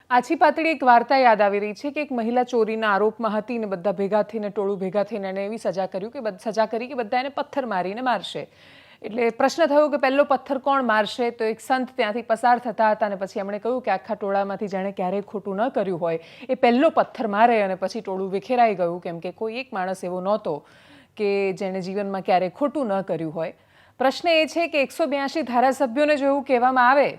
આછી પાતળી એક વાર્તા યાદ આવી રહી છે કે એક મહિલા ચોરીના આરોપમાં હતી ને બધા ભેગા થઈને ટોળું ભેગા થઈને એને એવી સજા કરી કે બધા એને પથ્થર મારીને મારશે. એટલે પ્રશ્ન થયો કે પહેલો પથ્થર કોણ મારશે? તો એક સંત ત્યાંથી પસાર થતા હતા અને પછી એમણે કહ્યું કે આખા ટોળામાંથી જેણે ક્યારેય ખોટું ન કર્યું હોય એ પહેલો પથ્થર મારે. અને પછી ટોળું વિખેરાઈ ગયું, કેમ કે કોઈ એક માણસ એવો નહોતો કે જેણે જીવનમાં ક્યારેય ખોટું ન કર્યું હોય. પ્રશ્ન એ છે કે 182 ધારાસભ્યોને જો એવું કહેવામાં આવે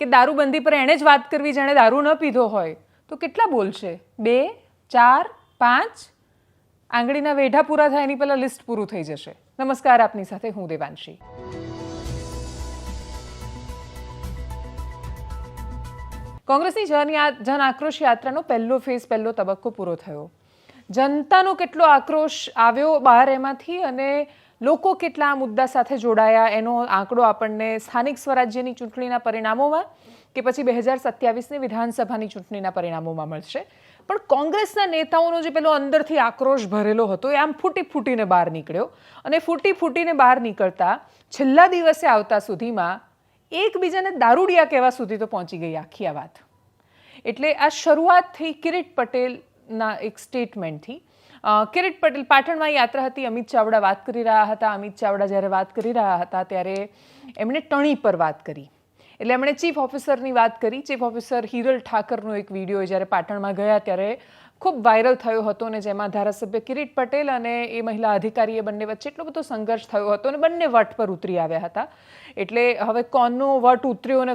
કે દારૂબંધી પર એણે જ વાત કરવી જેણે દારૂ ન પીધો હોય, તો કેટલા બોલશે? 2, 4, 5? આંગળીના વેઢા પૂરા થાય એની પહેલાં લિસ્ટ પૂરું થઈ જશે. નમસ્કાર, આપની સાથે હું દેવાંશી. કોંગ્રેસની જન આક્રોશ યાત્રાનો પહેલો ફેઝ, પહેલો તબક્કો પૂરો થયો. જનતાનો કેટલો આક્રોશ આવ્યો બહાર એમાંથી અને લોકો કેટલા આ મુદ્દા સાથે જોડાયા એનો આંકડો આપણને સ્થાનિક સ્વરાજ્યની ચૂંટણીના પરિણામોમાં કે પછી 2027ની વિધાનસભાની ચૂંટણીના પરિણામોમાં મળશે. પણ કોંગ્રેસના નેતાઓનો જે પેલો અંદરથી આક્રોશ ભરેલો હતો એ આમ ફૂટીને બહાર નીકળ્યો. અને ફૂટીને બહાર નીકળતા છેલ્લા દિવસે આવતા સુધીમાં એકબીજાને દારૂડિયા કહેવા સુધી તો પહોંચી ગઈ આખી આ વાત. એટલે આ શરૂઆત થઈ કિરીટ પટેલના એક સ્ટેટમેન્ટથી. કિરીટ પટેલ પાટણમાં યાત્રા હતી, અમિત ચાવડા વાત કરી રહ્યા હતા. અમિત ચાવડા જ્યારે વાત કરી રહ્યા હતા ત્યારે એમણે ટણી પર વાત કરી. એટલે એમણે ચીફ ઓફિસરની વાત કરી. ચીફ ઓફિસર હિરલ ઠાકરનો એક વિડીયો જ્યારે પાટણમાં ગયા ત્યારે ખૂબ વાયરલ થયો હતો અને જેમાં ધારાસભ્ય કિરીટ પટેલ અને એ મહિલા અધિકારીએ બંને વચ્ચે એટલો બધો સંઘર્ષ થયો હતો અને બંને વટ પર ઉતરી આવ્યા હતા. એટલે હવે કોનો વટ ઉતર્યો અને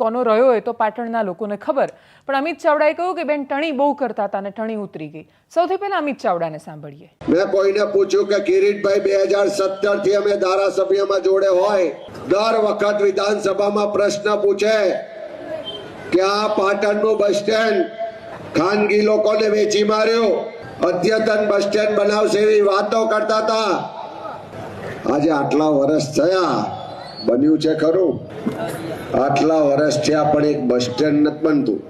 કોનો રહ્યો એ તો પાટણના લોકોને ખબર. પણ અમિત ચાવડાએ કહ્યું કે બેન ટણી બહુ કરતા હતા અને ટણી ઉતરી ગઈ. સૌથી પહેલા અમિત ચાવડાને સાંભળીએ. મેં કોઈને પૂછ્યું કે કિરીટભાઈ 2017 થી અમે ધારાસભ્યમાં જોડે હોય, દર વખત વિધાનસભામાં પ્રશ્ન પૂછે કે આ પાટણનું બસ સ્ટેન્ડ ખાનગી લોકોને વેચી માર્યો, અદ્યતન બસ સ્ટેન્ડ બનાવશે એવી વાતો કરતા હતા. આજે આટલા વર્ષ થયા, બન્યું છે ખરું? આટલા વર્ષ થયા પણ એક બસ સ્ટેન્ડ નથી બનતું.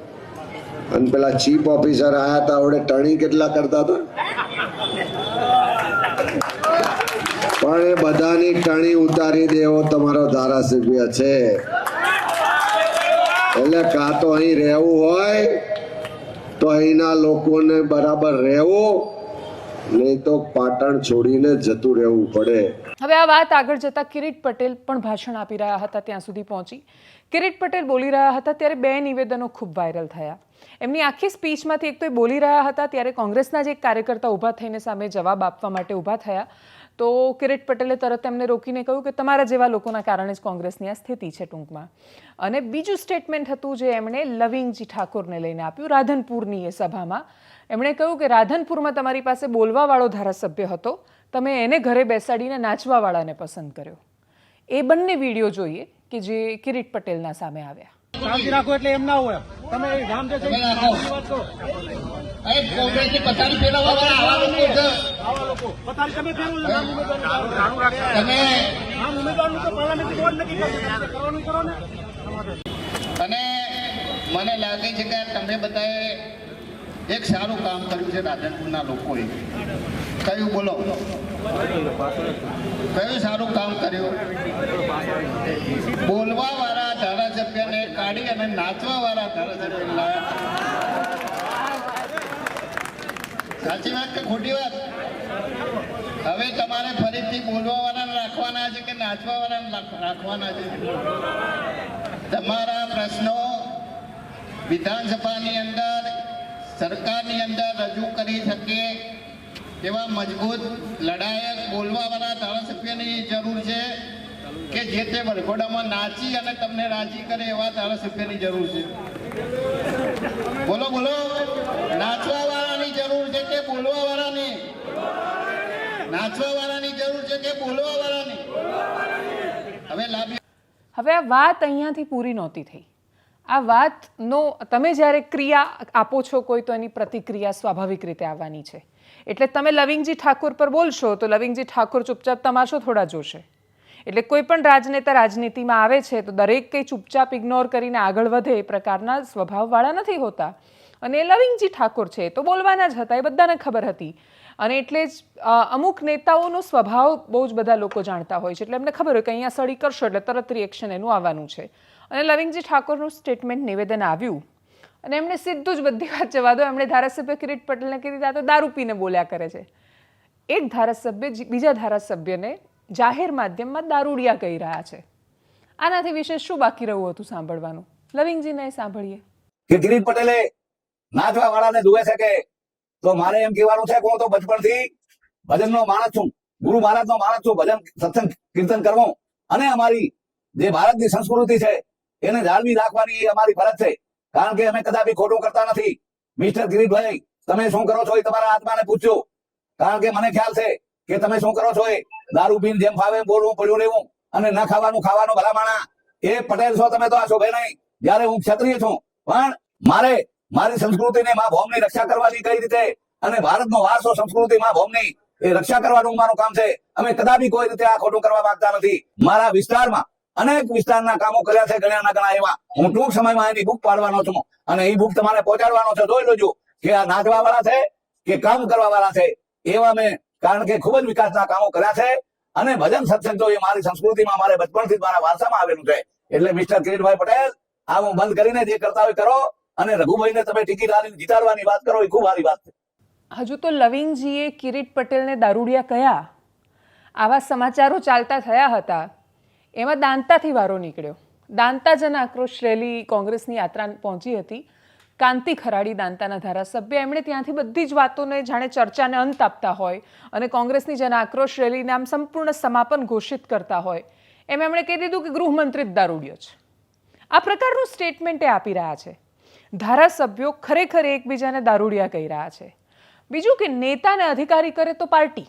અને પેલા ચીફ ઓફિસર આયા હતા, આવડે ટણી કેટલા કરતા હતા. પણ એ બધાની ટણી ઉતારી દેવો તમારો ધારાસભ્ય છે. એટલે કાં તો અહીં રહેવું હોય તો અહીંના લોકોને બરાબર રહેવું, નહીં તો પાટણ છોડીને જતું રહેવું પડે. હવે આ વાત આગળ જતા કિરીટ પટેલ પણ ભાષણ આપી રહ્યા હતા, ત્યાં સુધી પહોંચી. કિરીટ પટેલ બોલી રહ્યા હતા ત્યારે બે નિવેદનો ખૂબ વાયરલ થયા. એમની આખી સ્પીચમાંથી એક તો એ બોલી રહ્યા હતા ત્યારે કોંગ્રેસના જ એક કાર્યકર્તા ઊભા થઈને સામે જવાબ આપવા માટે ઊભા થયા. તો કિરીટ પટેલે તરત એમને રોકીને કહ્યું કે તમારા જેવા લોકોના કારણે જ કોંગ્રેસની આ સ્થિતિ છે ટૂંકમાં. અને બીજું સ્ટેટમેન્ટ હતું જે એમણે લવિંગજી ઠાકોરને લઈને આપ્યું રાધનપુરની એ સભામાં. એમણે કહ્યું કે રાધનપુરમાં તમારી પાસે બોલવાવાળો ધારાસભ્ય હતો, તમે એને ઘરે બેસાડીને નાચવાવાળાને પસંદ કર્યો. એ બંને વિડીયો જોઈએ કે જે કિરીટ પટેલના સામે આવ્યા. શાંતિ રાખો એટલે એમ ના હોય. તમે ગામ જે છે વાત કરો. કોંગ્રેસની પથારી ફેરવવા વાળા આવા લોકો છે. આવા લોકો પથારી તમે ફેરવો છો. નામ ઉમેદવારનું તો પાર્લામેન્ટ બોર્ડ નક્કી કરવાનું કરો ને. અને મને લાગે છે કે તમે બધાએ એક સારું કામ કર્યું છે રાધનપુરના લોકોએ. કયું બોલો? કયું સારું કામ કર્યું? બોલવા વાળા ધારાસભ્યને કાઢી અને નાચવા વાળા ધારાસભ્ય લાવ્યા. સાચી વાત કે ખોટી વાત? હવે તમારે ફરીથી બોલવા વાળાને રાખવાના છે કે નાચવા વાળાને રાખવાના છે? તમારા પ્રશ્નો વિધાનસભાની અંદર, સરકારની અંદર રજૂ કરી શકે એવા મજબૂત લડાયક બોલવાવાળા ધારાસભ્યની જરૂર છે કે જે તે વરઘોડામાં નાચી અને તમને રાજી કરે એવા ધારાસભ્યની જરૂર છે. બોલો બોલો, નાચવા વાળાની જરૂર છે કે બોલવા વાળાની? નાચવા વાળાની જરૂર છે કે બોલવા વાળાની? હવે આ વાત અહીંયાથી પૂરી નહોતી થઈ. આ વાતનો તમે જ્યારે ક્રિયા આપો છો કોઈ, તો એની પ્રતિક્રિયા સ્વાભાવિક રીતે આવવાની છે. એટલે તમે લવિંગજી ઠાકોર પર બોલશો તો લવિંગજી ઠાકોર ચૂપચાપ તમાશો થોડા જોશે. એટલે કોઈ પણ રાજનેતા રાજનીતિમાં આવે છે તો દરેક કંઈ ચૂપચાપ ઇગ્નોર કરીને આગળ વધે એ પ્રકારના સ્વભાવવાળા નથી હોતા. અને લવિંગજી ઠાકોર છે તો બોલવાના જ હતા, એ બધાને ખબર હતી. અને એટલે જ અમુક નેતાઓનો સ્વભાવ બહુ જ બધા લોકો જાણતા હોય છે. એટલે એમને ખબર હોય કે અહીંયા સળી કરશો એટલે તરત રિએક્શન એનું આવવાનું છે. અને લવિંગજી ઠાકોરનું સ્ટેટમેન્ટ નિવેદન આવ્યું અને એમણે સીધું જ બધી વાત જવા દો, એમણે ધારાસભ્ય કિરીટ પટેલને કીધી આ તો દારૂ પીને બોલ્યા કરે છે. એક ધારાસભ્ય બીજા ધારાસભ્યને જાહેર માધ્યમમાં દારૂડિયા કહી રહ્યા છે. આનાથી વિશેષ શું બાકી રહ્યું હતું સાંભળવાનું? લવિંગજીને સાંભળીએ. કે કિરીટ પટેલે નાચવા વાળાને જુએ છે કે તો મારે એમ કહેવાનું છે કે હું તો બચપણથી ભજનનો માણસ છું, ગુરુ મહારાજનો માણસ છું. ભજન સત્સંગ કીર્તન કરવું અને અમારી જે ભારતની સંસ્કૃતિ છે એને જાળવી રાખવાની અમારી ફરજ છે. કારણ કે અમે કદાપી ખોટું કરતા નથી. મિસ્ટર કિરીટભાઈ, તમે શું કરો છો એ તમારા આત્માને પૂછજો. કારણ કે મને ખ્યાલ છે કે તમે શું કરો છો એ દારૂ પીને જેમ ફાવે બોલવું, પડ્યું રહેવું અને ન ખાવાનું ભલામણા. એ પટેલ છો તમે તો આ શોભે નહીં. જયારે હું ક્ષત્રિય છું, પણ મારે મારી સંસ્કૃતિને મા ભૌમની રક્ષા કરવાની કઈ રીતે અને ભારતનો વારસો સંસ્કૃતિ મા ભૌમની એ રક્ષા કરવાનું મારું કામ છે. અમે કદાપી કોઈ રીતે આ ખોટું કરવા માંગતા નથી. મારા વિસ્તારમાં અનેક વિસ્તારના કામો કર્યા છે, ઘણા એવા. હું ટૂંક સમયમાં એની બુક પાડવાનો છું અને એ બુક તમારે પહોંચાડવાનો છે. જોઈ લેજો કે આ નાચવા વાળા છે કે કામ કરવા વાળા છે. એવા મેં કારણ કે ખૂબ જ વિકાસના કામો કર્યા છે અને ભજન સત્સંગ તો એ મારી સંસ્કૃતિમાં મારે બચપણથી જ મારા વારસામાં આવેલું છે. એટલે મિસ્ટર કિરીટભાઈ પટેલ, આ હું બંધ કરીને જે કરતા હોય કરો અને રઘુભાઈને તમે ટિકિટ આલીને જીતાડવાની વાત કરો એ ખૂબ સારી વાત છે. હજુ તો લવિંગજીએ કિરીટ પટેલને દારૂડિયા કયા, આવા સમાચારો ચાલતા થયા હતા. એમાં દાંતાથી વારો નીકળ્યો. દાંતા જન આક્રોશ રેલી કોંગ્રેસની યાત્રા પહોંચી હતી. કાંતિ ખરાડી દાંતાના ધારાસભ્ય, એમણે ત્યાંથી બધી જ વાતોને જાણે ચર્ચાને અંત આપતા હોય અને કોંગ્રેસની જન આક્રોશ રેલીને આમ સંપૂર્ણ સમાપન ઘોષિત કરતા હોય એમ એમણે કહી દીધું કે ગૃહમંત્રી જ દારૂડિયો છે. આ પ્રકારનું સ્ટેટમેન્ટ એ આપી રહ્યા છે. ધારાસભ્યો ખરેખર એકબીજાને દારૂડિયા કહી રહ્યા છે. બીજું કે નેતાને અધિકારી કરે તો પાર્ટી,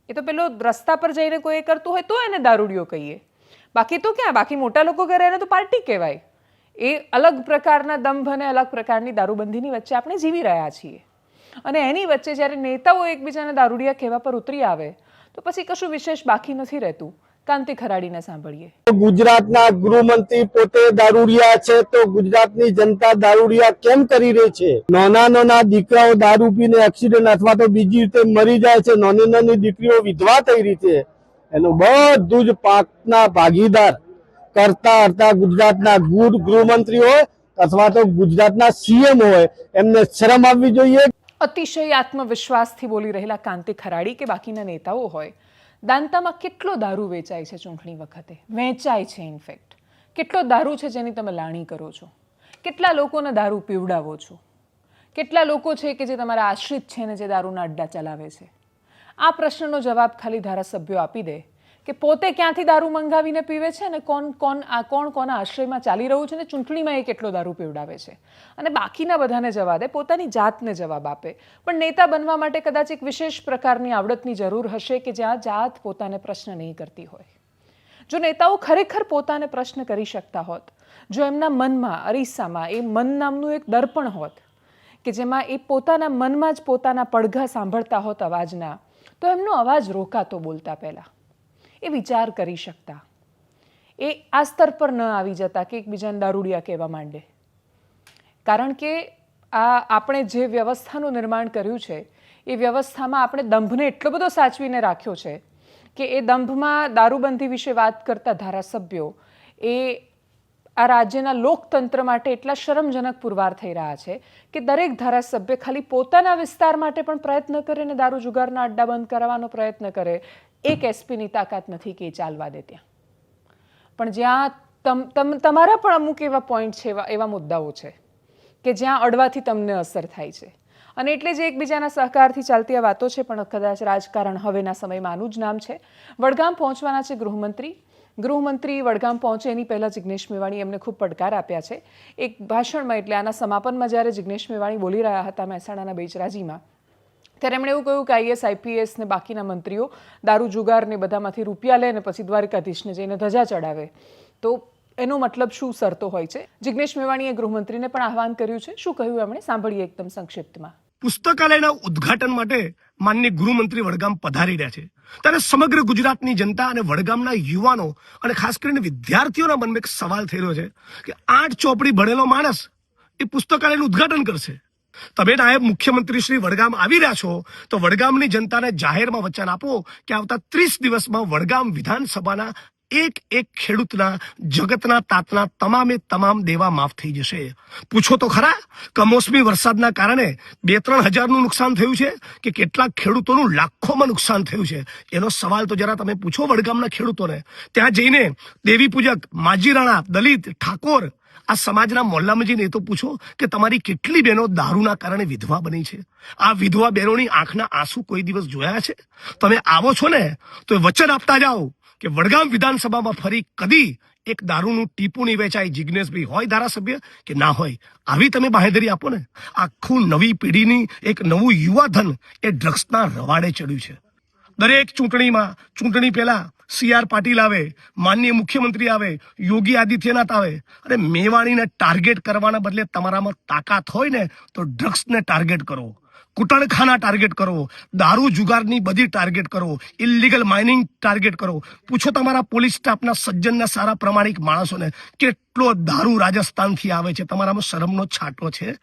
એ તો પેલો રસ્તા પર જઈને કોઈ કરતું હોય તો એને દારૂડિયો કહીએ. બાકી તો ક્યાં, બાકી મોટા લોકો કરે એને તો પાર્ટી કહેવાય. એ અલગ પ્રકારના દંભ અને અલગ પ્રકારની દારૂબંધીની વચ્ચે આપણે જીવી રહ્યા છીએ. અને એની વચ્ચે જ્યારે નેતાઓ એકબીજાને દારૂડિયા કહેવા પર ઉતરી આવે તો પછી કશું વિશેષ બાકી નથી રહેતું. કાંતિ ખરાડીને સાંભળીએ. ગુજરાતના ગૃહમંત્રી પોતે દારૂડિયા છે તો ગુજરાતની જનતા દારૂડિયા કેમ કરી રહી છે? નાના દીકરાઓ દારૂ પીને એક્સિડન્ટ અથવા તો બીજી રીતે મરી જાય છે. નાની દીકરીઓ વિધવા થઈ રહી છે. એનું બધું જ પાકના ભાગીદાર કરતા ગુજરાતના ગૃહમંત્રી હોય અથવા તો ગુજરાતના સીએમ હોય, એમને શરમ આવવી જોઈએ. અતિશય આત્મવિશ્વાસથી બોલી રહેલા કાંતિ ખરાડી કે બાકીના નેતાઓ હોય, દાંતામાં કેટલો દારૂ વેચાય છે ચૂંટણી વખતે, વેચાય છે. ઇનફેક્ટ કેટલો દારૂ છે જેની તમે લાણી કરો છો, કેટલા લોકોને દારૂ પીવડાવો છો, કેટલા લોકો છે કે જે તમારા આશ્રિત છે ને જે દારૂના અડ્ડા ચલાવે છે. આ પ્રશ્નનો જવાબ ખાલી ધારાસભ્યો આપી દે કે પોતે ક્યાંથી દારૂ મંગાવીને પીવે છે અને કોણ કોના આશ્રયમાં ચાલી રહ્યું છે ને ચૂંટણીમાં એ કેટલો દારૂ પીવડાવે છે, અને બાકીના બધાને જવા દે, પોતાની જાતને જવાબ આપે. પણ નેતા બનવા માટે કદાચ એક વિશેષ પ્રકારની આવડતની જરૂર હશે કે જ્યાં જાત પોતાને પ્રશ્ન નહીં કરતી હોય. જો નેતાઓ ખરેખર પોતાને પ્રશ્ન કરી શકતા હોત, જો એમના મનમાં અરીસામાં એ મન નામનું એક દર્પણ હોત કે જેમાં એ પોતાના મનમાં જ પોતાના પડઘા સાંભળતા હોત અવાજના, તો એમનો અવાજ રોકાતો બોલતા પહેલા. એ વિચાર કરી શકતા, એ આ સ્તર પર ન આવી જતા કે એકબીજાને દારૂડિયા કહેવા માંડે. કારણ કે આપણે જે વ્યવસ્થાનું નિર્માણ કર્યું છે એ વ્યવસ્થામાં આપણે દંભને એટલો બધો સાચવીને રાખ્યો છે કે એ દંભમાં દારૂબંધી વિશે વાત કરતા ધારાસભ્યો એ આ રાજ્યના લોકતંત્ર માટે એટલા શરમજનક પુરવાર થઈ રહ્યા છે કે દરેક ધારાસભ્ય ખાલી પોતાના વિસ્તાર માટે પણ પ્રયત્ન કરે ને દારૂ જુગારના અડ્ડા બંધ કરવાનો પ્રયત્ન કરે. એક એસપીની તાકાત નથી કે ચાલવા દે ત્યાં. પણ જ્યાં તમારા પણ અમુક એવા પોઈન્ટ છે, એવા મુદ્દાઓ છે કે જ્યાં અડવાથી તમને અસર થાય છે. અને એટલે જ એકબીજાના સહકારથી ચાલતી આ વાતો છે. પણ કદાચ રાજકારણ હવેના સમયમાં આનું જ નામ છે. વડગામ પહોંચવાના છે ગૃહમંત્રી વડગામ પહોંચે એની પહેલાં જિગ્નેશ મેવાણી એમને ખૂબ પડકાર આપ્યા છે. એક ભાષણમાં, એટલે આના સમાપનમાં જ્યારે જિગ્નેશ મેવાણી બોલી રહ્યા હતા મહેસાણાના બેચરાજીમાં, ત્યારે એમણે એવું કહ્યું કે આઈએસ આઈપીએસ ને બાકીના મંત્રીઓ દારૂ જુગારને બધામાંથી રૂપિયા લે ને પછી દ્વારકાધીશને જઈને ધજા ચડાવે. તો એનો મતલબ શું સરતો હોય છે? જિગ્નેશ મેવાણીએ ગૃહમંત્રીને પણ આહવાન કર્યું છે. શું કહ્યું એમણે? સાંભળીએ એકદમ સંક્ષિપ્તમાં. પુસ્તકાલયના ઉદ્ઘાટન માટે માનનીય ગૃહમંત્રી વડગામ પધારી રહ્યા છે ત્યારે સમગ્ર ગુજરાતની જનતા અને વડગામના યુવાનો અને ખાસ કરીને વિદ્યાર્થીઓના મનમાં એક સવાલ થઈ રહ્યો છે કે 8 ચોપડી ભણેલો માણસ એ પુસ્તકાલયનું ઉદ્ઘાટન કરશે. તમે નાયબ મુખ્યમંત્રી શ્રી વડગામ આવી રહ્યા છો તો વડગામની જનતાને જાહેરમાં વચન આપો કે આવતા 30 દિવસમાં વડગામ વિધાનસભાના એક એક ખેડૂતના જગતના તાતના તમામે તમામ દેવા માફ થઈ જશે. પૂછો તો ખરા, કમોસમી વરસાદના કારણે 2-3 હજારનું નુકસાન થયું છે કે કેટલાક ખેડૂતોનું લાખોમાં નુકસાન થયું છે? એનો સવાલ તો જરા તમે પૂછો વડગામના ખેડૂતોને. ત્યાં જઈને દેવી પૂજક, માજી રાણા, દલિત, ઠાકોર, આ સમાજના મોહલ્લામાં જઈને એ તો પૂછો કે તમારી કેટલી બહેનો દારૂના કારણે વિધવા બની છે. આ વિધવા બહેનોની આંખના આંસુ કોઈ દિવસ જોયા છે? તમે આવો છો ને તો વચન આપતા જાઓ કે વડગામ વિધાનસભામાં ફરી કદી એક દારૂનું ટીપું નહીં વેચાય. જિજ્ઞેશભાઈ હોય ધારાસભ્ય કે ના હોય, આવી તમે બાંહેધરી આપો ને. આખું નવી પેઢીની એક નવું યુવા ધન એ ડ્રગ્સના રવાડે ચડ્યું છે. દરેક ચૂંટણી પહેલા CR પાટીલ આવે, માનનીય મુખ્યમંત્રી આવે, યોગી આદિત્યનાથ આવે, અને મેવાણીને ટાર્ગેટ કરવાના બદલે તમારામાં તાકાત હોય ને તો ડ્રગ્સને ટાર્ગેટ કરો, કુટણખાના ટાર્ગેટ કરો, દારૂ જુગારની બધી ટાર્ગેટ કરો, ઇલીગલ માઇનિંગ ટાર્ગેટ કરો. પૂછો તમારા પોલીસ સ્ટાફના સજ્જનના સારા પ્રમાણિક માણસોને કેટલો દારૂ રાજસ્થાનથી આવે છે. તમારામાં શરમનો છાંટો છે?